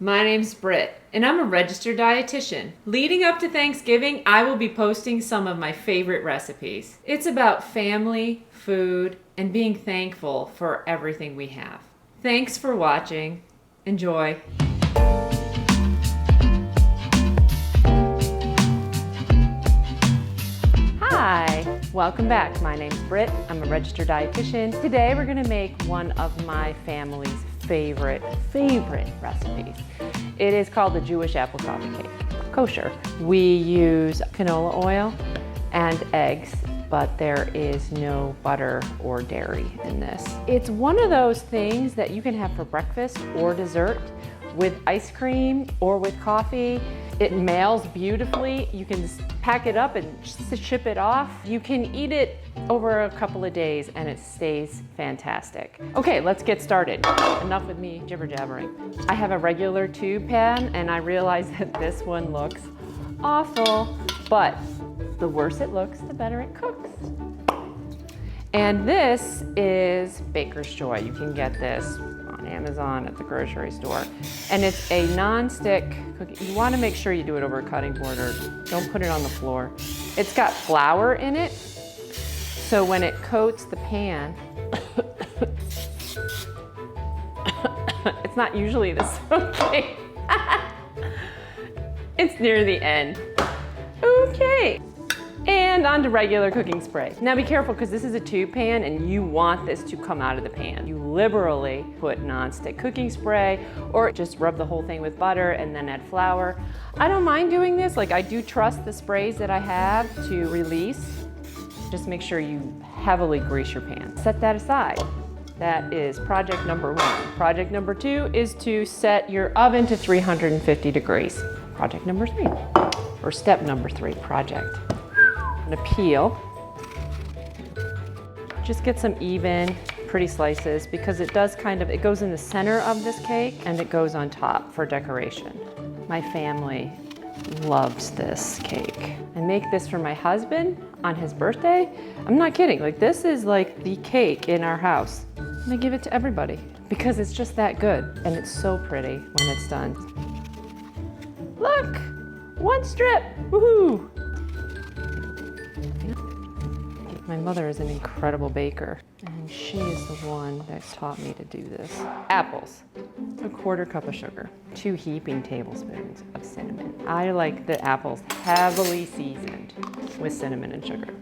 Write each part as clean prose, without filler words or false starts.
My name's Britt, and I'm a registered dietitian. Leading up to Thanksgiving, I will be posting some of my favorite recipes. It's about family, food, and being thankful for everything we have. Thanks for watching. Enjoy. Hi, welcome back. My name's Britt. I'm a registered dietitian. Today we're gonna make one of my family's favorite recipes. It is called the Jewish apple coffee cake. Kosher. We use canola oil and eggs, but there is no butter or dairy in this. It's one of those things that you can have for breakfast or dessert with ice cream or with coffee. It mails beautifully. You can pack it up and ship it off. You can eat it over a couple of days and it stays fantastic. Okay, let's get started. Enough with me jibber jabbering. I have a regular tube pan and I realize that this one looks awful, but the worse it looks, the better it cooks. And this is Baker's Joy. You can get this on Amazon, at the grocery store. And it's a non-stick cookie. You want to make sure you do it over a cutting board or don't put it on the floor. It's got flour in it, so when it coats the pan, it's not usually this okay. It's near the end. Okay. And on to regular cooking spray. Now be careful because this is a tube pan and you want this to come out of the pan. You liberally put non-stick cooking spray or just rub the whole thing with butter and then add flour. I don't mind doing this. Like, I do trust the sprays that I have to release. Just make sure you heavily grease your pan. Set that aside. That is project number 1. Project number 2 is to set your oven to 350 degrees. Project number 3, or step number 3, project. I'm gonna peel. Just get some even, pretty slices because it does it goes in the center of this cake and it goes on top for decoration. My family loves this cake. I make this for my husband on his birthday. I'm not kidding, like this is like the cake in our house. And I give it to everybody because it's just that good and it's so pretty when it's done. Look, one strip, woohoo! My mother is an incredible baker, and she is the one that's taught me to do this. Apples, 1/4 cup of sugar, 2 heaping tablespoons of cinnamon. I like the apples heavily seasoned with cinnamon and sugar.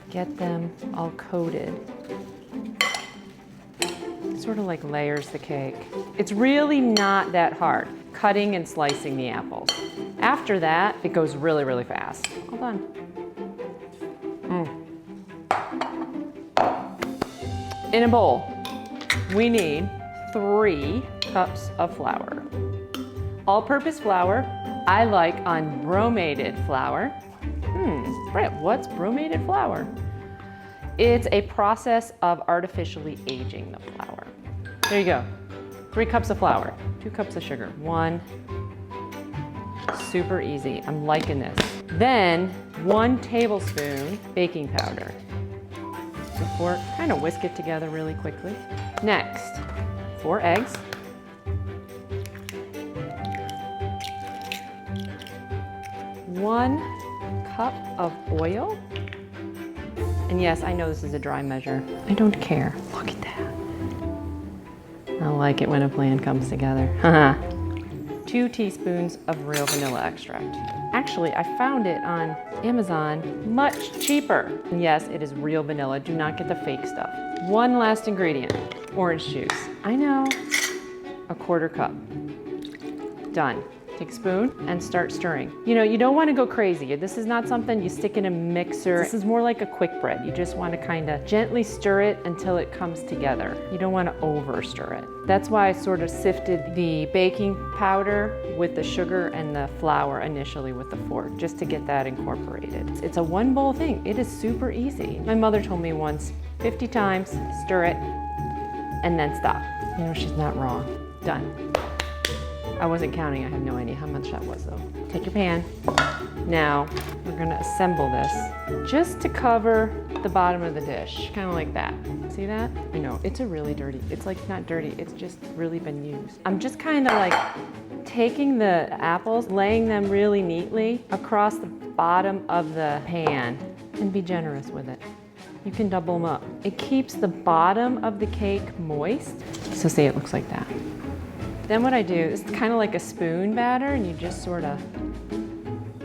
Get them all coated. Sort of like layers the cake. It's really not that hard, cutting and slicing the apples. After that, it goes really, really fast. All done. In a bowl, we need 3 cups of flour. All-purpose flour. I like unbromated flour. Right, what's bromated flour? It's a process of artificially aging the flour. There you go. 3 cups of flour, 2 cups of sugar, 1. Super easy, I'm liking this. Then 1 tablespoon baking powder. Before, kind of whisk it together really quickly. Next, 4 eggs. 1 cup of oil. And yes, I know this is a dry measure. I don't care. Look at that. I like it when a plan comes together. 2 teaspoons of real vanilla extract. Actually, I found it on Amazon much cheaper. And yes, it is real vanilla. Do not get the fake stuff. 1 last ingredient, orange juice. I know, 1/4 cup. Done. Take a spoon and start stirring. You know, you don't want to go crazy. This is not something you stick in a mixer. This is more like a quick bread. You just want to kind of gently stir it until it comes together. You don't want to over stir it. That's why I sort of sifted the baking powder with the sugar and the flour initially with the fork, just to get that incorporated. It's a 1 bowl thing. It is super easy. My mother told me once, 50 times, stir it, and then stop. You know, she's not wrong. Done. I wasn't counting, I have no idea how much that was though. Take your pan. Now, we're gonna assemble this just to cover the bottom of the dish, kind of like that. See that? You know, it's a really dirty, it's like not dirty, it's just really been used. I'm just kind of like taking the apples, laying them really neatly across the bottom of the pan, and be generous with it. You can double them up. It keeps the bottom of the cake moist. So see, it looks like that. Then what I do is kind of like a spoon batter, and you just sort of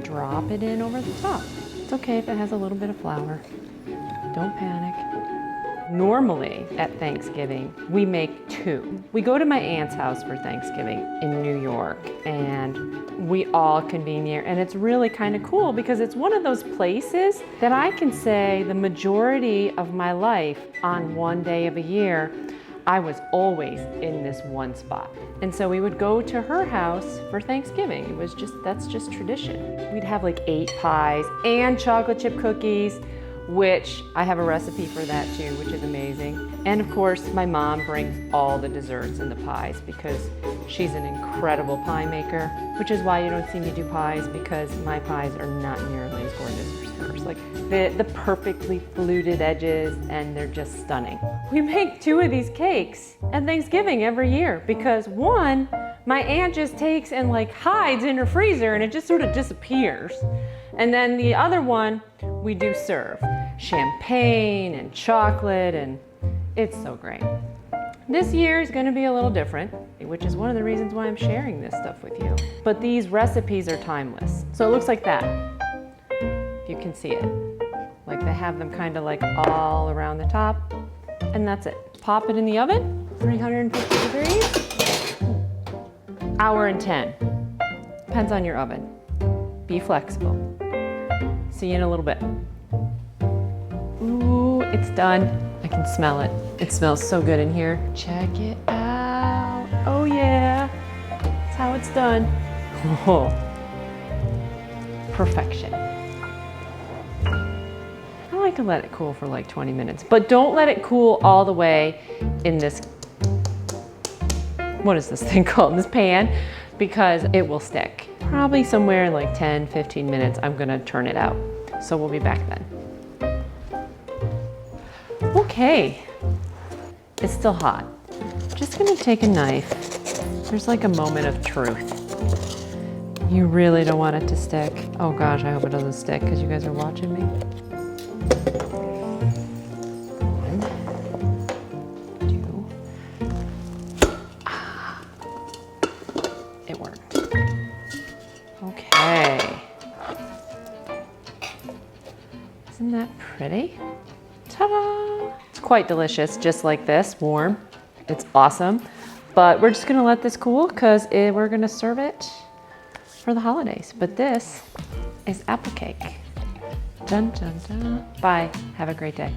drop it in over the top. It's okay if it has a little bit of flour. Don't panic. Normally at Thanksgiving, we make 2. We go to my aunt's house for Thanksgiving in New York, and we all convene here, and it's really kind of cool because it's one of those places that I can say the majority of my life on one day of a year, I was always in this one spot. And so we would go to her house for Thanksgiving. It was just, that's just tradition. We'd have like 8 pies and chocolate chip cookies, which I have a recipe for that too, which is amazing. And of course, my mom brings all the desserts and the pies because she's an incredible pie maker, which is why you don't see me do pies, because my pies are not nearly as gorgeous as hers. Like the perfectly fluted edges, and they're just stunning. We make 2 of these cakes at Thanksgiving every year because one, my aunt just takes and like hides in her freezer and it just sort of disappears. And then the other one, we do serve champagne and chocolate, and it's so great. This year is gonna be a little different, which is one of the reasons why I'm sharing this stuff with you. But these recipes are timeless. So it looks like that, if you can see it. Like they have them kind of like all around the top, and that's it. Pop it in the oven, 350 degrees, hour and 10. Depends on your oven. Be flexible. See you in a little bit. Ooh, it's done. I can smell it. It smells so good in here. Check it out. Oh yeah, that's how it's done. Oh, perfection. I like to let it cool for like 20 minutes, but don't let it cool all the way in this, what is this thing called, in this pan, because it will stick. Probably somewhere in like 10, 15 minutes, I'm gonna turn it out. So we'll be back then. Okay, it's still hot. Just gonna take a knife. There's like a moment of truth. You really don't want it to stick. Oh gosh, I hope it doesn't stick because you guys are watching me. 1, 2. It worked. Okay. Isn't that pretty? Ta-da! It's quite delicious, just like this, warm. It's awesome. But we're just gonna let this cool because we're gonna serve it for the holidays. But this is apple cake. Dun, dun, dun. Bye, have a great day.